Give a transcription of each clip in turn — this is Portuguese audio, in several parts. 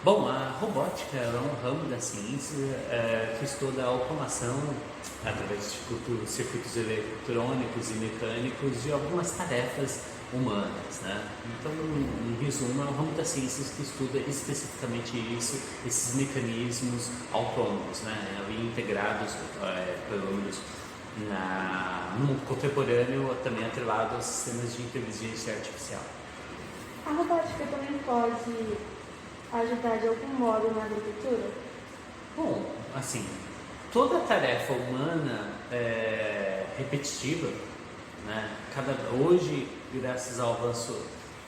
Bom, a robótica é um ramo da ciência que estuda a automação através de circuitos eletrônicos e mecânicos de algumas tarefas humanas, né? Então, em resumo, é um ramo das ciências que estuda especificamente isso, esses mecanismos autônomos, né? Ali integrados, pelo menos no mundo contemporâneo, também atrelado aos sistemas de inteligência artificial. A robótica também pode ajudar de algum modo na agricultura? Bom, assim, toda tarefa humana é repetitiva, né? Hoje, graças ao avanço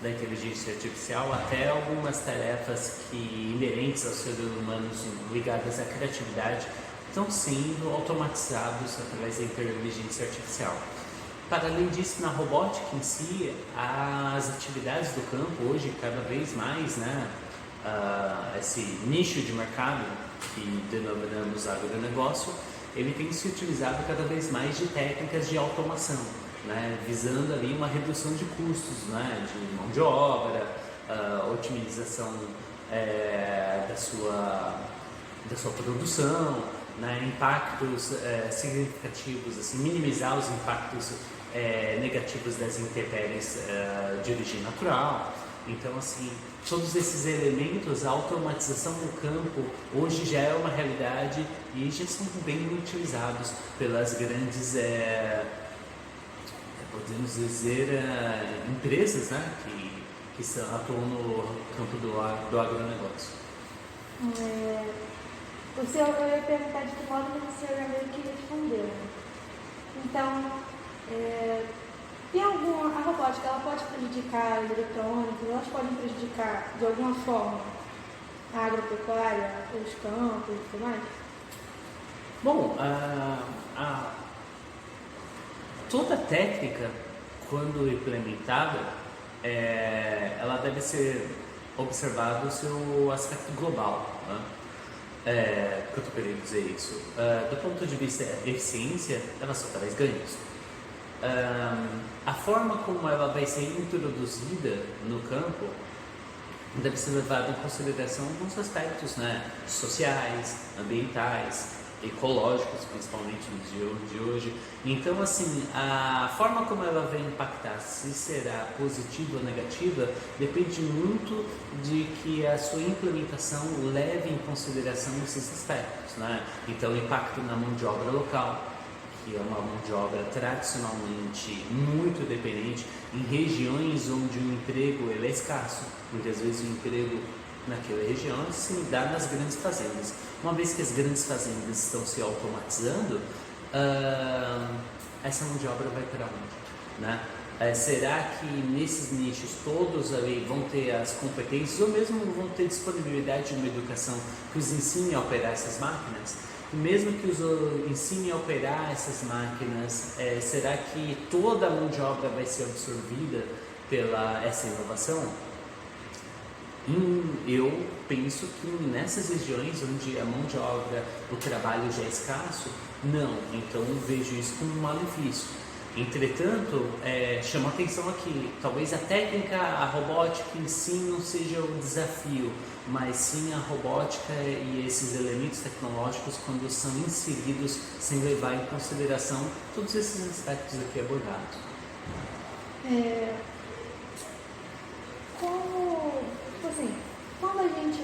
da inteligência artificial, até algumas tarefas que inerentes aos seres humanos ligadas à criatividade estão sendo automatizados através da inteligência artificial. Para além disso, na robótica em si, as atividades do campo hoje cada vez mais, né, esse nicho de mercado que denominamos agronegócio, ele tem se utilizado cada vez mais de técnicas de automação, né, visando ali uma redução de custos, né, de mão de obra, otimização da sua produção, né, impactos significativos, assim, minimizar os impactos negativos das intempéries de origem natural. Então, assim, todos esses elementos, a automatização no campo, hoje já é uma realidade e já são bem utilizados pelas grandes, podemos dizer, empresas, né, que atuam no campo do agronegócio. Eu ia perguntar de que modo você já meio que respondeu. Né? Então, a robótica ela pode prejudicar os eletrônicos, elas podem prejudicar de alguma forma a agropecuária, os campos e tudo mais? Bom, toda técnica, quando implementada, ela deve ser observado o seu aspecto global, né? Que eu estou querendo dizer isso. Do ponto de vista da eficiência, ela só traz ganhos. A forma como ela vai ser introduzida no campo deve ser levada em consideração alguns aspectos, né, sociais, ambientais, ecológicos, principalmente nos dias de hoje. Então, assim, a forma como ela vai impactar, se será positiva ou negativa, depende muito de que a sua implementação leve em consideração esses aspectos, né? Então, o impacto na mão de obra local, que é uma mão de obra tradicionalmente muito dependente, em regiões onde o emprego ele é escasso. Muitas vezes o emprego naquela região se dá nas grandes fazendas. Uma vez que as grandes fazendas estão se automatizando, essa mão de obra vai para onde? Né? Será que nesses nichos todos ali vão ter as competências ou mesmo vão ter disponibilidade de uma educação que os ensine a operar essas máquinas? E mesmo que os ensine a operar essas máquinas, será que toda a mão de obra vai ser absorvida pela essa inovação? Eu penso que nessas regiões onde a mão de obra, o trabalho já é escasso, não. Então eu vejo isso como um malefício. Entretanto, chama atenção aqui, talvez a técnica, a robótica em si não seja o desafio, mas sim a robótica e esses elementos tecnológicos quando são inseridos sem levar em consideração todos esses aspectos aqui abordados. Quando a gente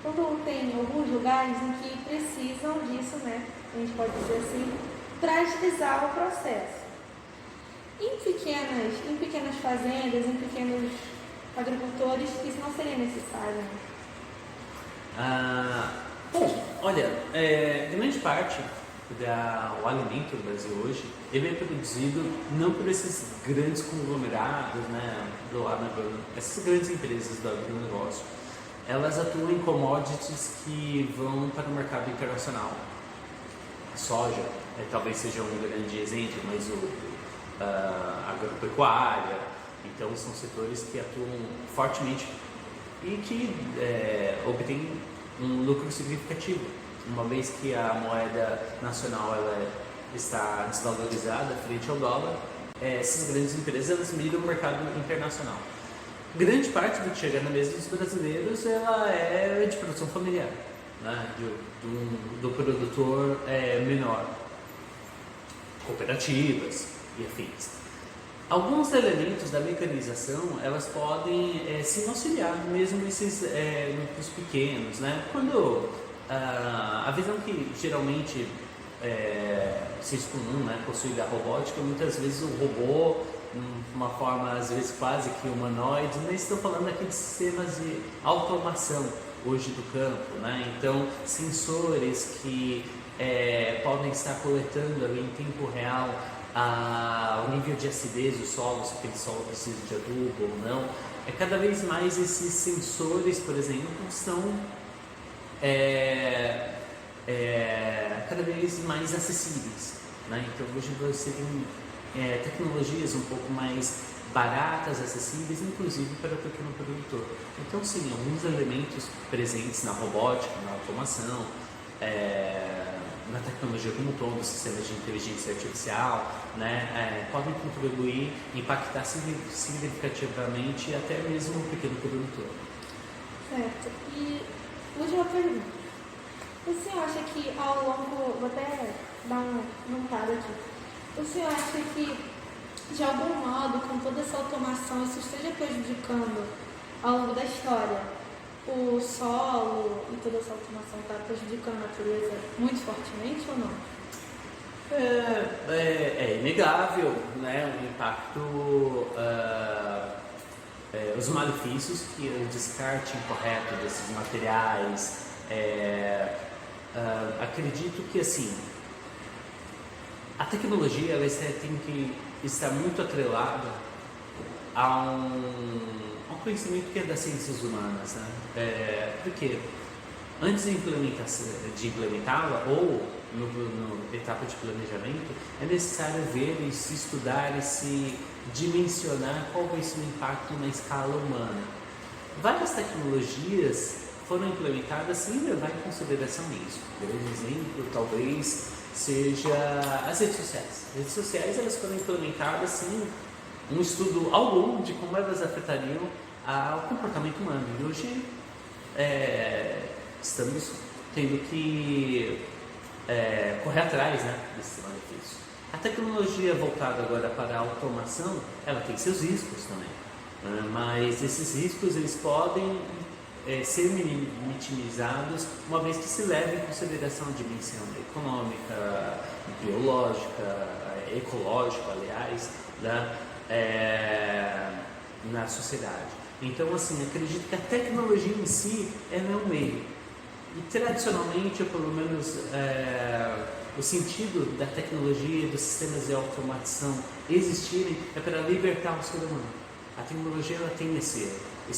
quando tem alguns lugares em que precisam disso, né, a gente pode dizer assim, para agilizar o processo. Em pequenas fazendas, em pequenos agricultores, isso não seria necessário. Bom, olha, grande parte o alimento do Brasil hoje, ele é produzido não por esses grandes conglomerados, né, essas grandes empresas do agronegócio. Elas atuam em commodities que vão para o mercado internacional. A soja talvez seja um grande exemplo, mas a agropecuária, então são setores que atuam fortemente e que obtêm um lucro significativo, uma vez que a moeda nacional ela está desvalorizada frente ao dólar, essas grandes empresas elas miram o mercado internacional. grande parte do que chega na mesa dos brasileiros ela é de produção familiar, né? Do produtor menor, cooperativas e afins. Alguns elementos da mecanização elas podem se auxiliar mesmo esses grupos pequenos, né? Quando a visão que geralmente se comum, né, possui da robótica, muitas vezes o robô, uma forma às vezes quase que humanoide, mas estou falando aqui de sistemas de automação hoje do campo, né? Então sensores que podem estar coletando ali em tempo real o nível de acidez do solo, se aquele solo precisa de adubo ou não. Cada vez mais esses sensores, por exemplo, são cada vez mais acessíveis, né? Então hoje você tem tecnologias um pouco mais baratas, acessíveis, inclusive para o pequeno produtor. Então sim, alguns elementos presentes na robótica, na automação, na tecnologia como um todo, sistemas de inteligência artificial, né, podem contribuir, impactar significativamente até mesmo o pequeno produtor. Certo. E última pergunta. O senhor acha que ao longo, vou até dar um paro aqui, o senhor acha que de algum modo, com toda essa automação, isso esteja prejudicando ao longo da história o solo e toda essa automação está prejudicando a natureza muito fortemente ou não? É inegável, né, o impacto, os malefícios que o descarte incorreto desses materiais. Acredito que assim a tecnologia ela tem que estar muito atrelada a um conhecimento que é das ciências humanas, né? Porque antes de implementá-la ou no etapa de planejamento é necessário ver e se estudar e se dimensionar qual vai ser o impacto na escala humana. Várias tecnologias foram implementadas sem levar em consideração isso. Por exemplo, talvez seja as redes sociais. As redes sociais elas foram implementadas sem um estudo algum de como elas afetariam ao comportamento humano. E hoje estamos tendo que correr atrás, né, desse malefício. A tecnologia voltada agora para a automação, ela tem seus riscos também, né? Mas esses riscos eles podem ser minimizados uma vez que se leve em consideração a dimensão econômica, biológica, ecológica, aliás, na sociedade. Então, assim, acredito que a tecnologia em si ela é um meio. E tradicionalmente, ou pelo menos o sentido da tecnologia e dos sistemas de automatização existirem é para libertar o ser humano. A tecnologia ela tem esse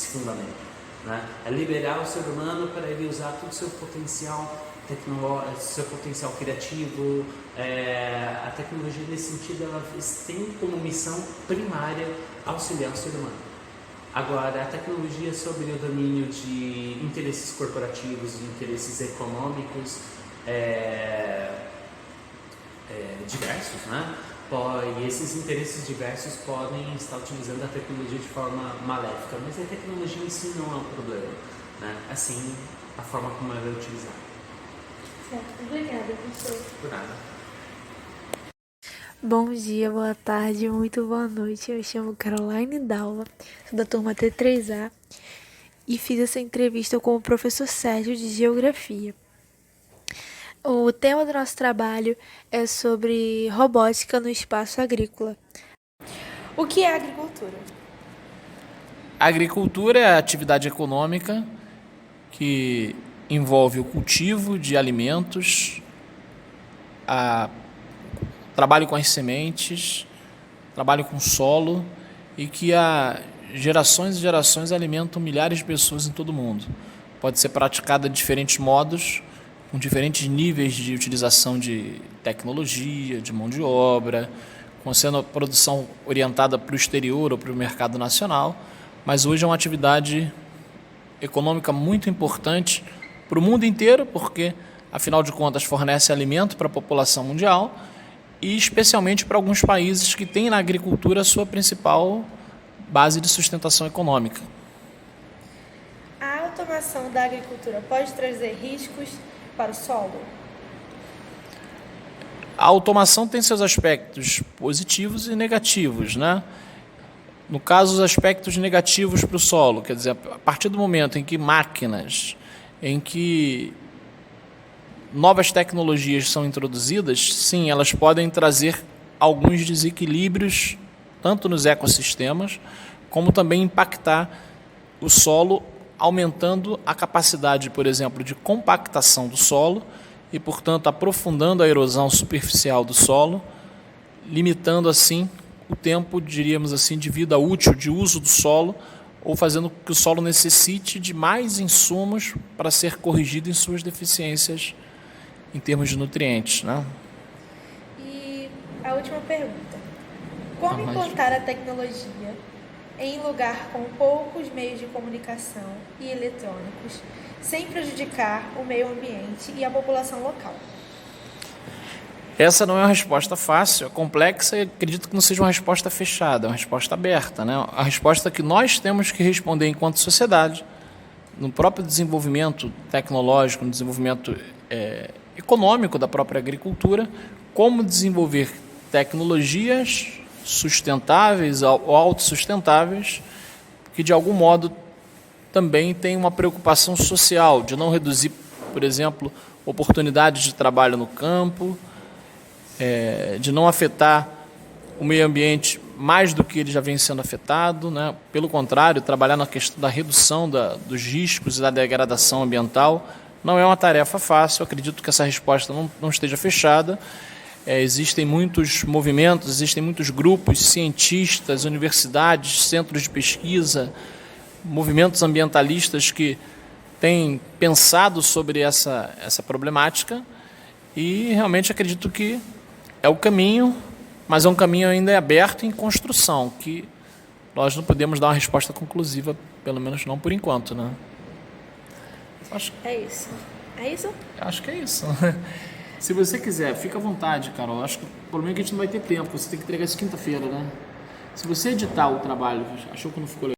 fundamento, né? É liberar o ser humano para ele usar todo o seu potencial tecnológico, seu potencial criativo. A tecnologia nesse sentido ela tem como missão primária auxiliar o ser humano. Agora, a tecnologia sobre o domínio de interesses corporativos, de interesses econômicos diversos, né? E esses interesses diversos podem estar utilizando a tecnologia de forma maléfica, mas a tecnologia em si não é um problema, né? Assim, a forma como ela é utilizada. Certo, obrigada, professor. Por nada. Bom dia, boa tarde, muito boa noite. Eu chamo Caroline Dalva, sou da turma T3A e fiz essa entrevista com o professor Sérgio de Geografia. O tema do nosso trabalho é sobre robótica no espaço agrícola. O que é agricultura? A agricultura é a atividade econômica que envolve o cultivo de alimentos, trabalho com as sementes, trabalho com o solo e que há gerações e gerações alimentam milhares de pessoas em todo o mundo. Pode ser praticada de diferentes modos, com diferentes níveis de utilização de tecnologia, de mão de obra, sendo a produção orientada para o exterior ou para o mercado nacional, mas hoje é uma atividade econômica muito importante para o mundo inteiro, porque, afinal de contas, fornece alimento para a população mundial e especialmente para alguns países que têm na agricultura a sua principal base de sustentação econômica. A automação da agricultura pode trazer riscos para o solo? A automação tem seus aspectos positivos e negativos, né? No caso, os aspectos negativos para o solo, quer dizer, a partir do momento em que máquinas, em que novas tecnologias são introduzidas, sim, elas podem trazer alguns desequilíbrios, tanto nos ecossistemas, como também impactar o solo, aumentando a capacidade, por exemplo, de compactação do solo e, portanto, aprofundando a erosão superficial do solo, limitando, assim, o tempo, diríamos assim, de vida útil, de uso do solo, ou fazendo com que o solo necessite de mais insumos para ser corrigido em suas deficiências em termos de nutrientes, né? E a última pergunta. Como implantar a tecnologia em lugar com poucos meios de comunicação e eletrônicos, sem prejudicar o meio ambiente e a população local? Essa não é uma resposta fácil, é complexa e acredito que não seja uma resposta fechada, é uma resposta aberta, né? A resposta que nós temos que responder enquanto sociedade, no próprio desenvolvimento tecnológico, no desenvolvimento econômico da própria agricultura, como desenvolver tecnologias sustentáveis ou autossustentáveis que, de algum modo, também têm uma preocupação social, de não reduzir, por exemplo, oportunidades de trabalho no campo, de não afetar o meio ambiente mais do que ele já vem sendo afetado, né? Pelo contrário, trabalhar na questão da redução dos riscos e da degradação ambiental não é uma tarefa fácil. Eu acredito que essa resposta não esteja fechada. Existem muitos movimentos, existem muitos grupos, cientistas, universidades, centros de pesquisa, movimentos ambientalistas que têm pensado sobre essa problemática e realmente acredito que é o caminho, mas é um caminho ainda aberto em construção, que nós não podemos dar uma resposta conclusiva, pelo menos não por enquanto, né? É isso. É isso? Acho que é isso. Se você quiser, fica à vontade, Carol. Acho que o problema é que a gente não vai ter tempo. Você tem que entregar isso quinta-feira, né? Se você editar o trabalho, achou que não ficou legal?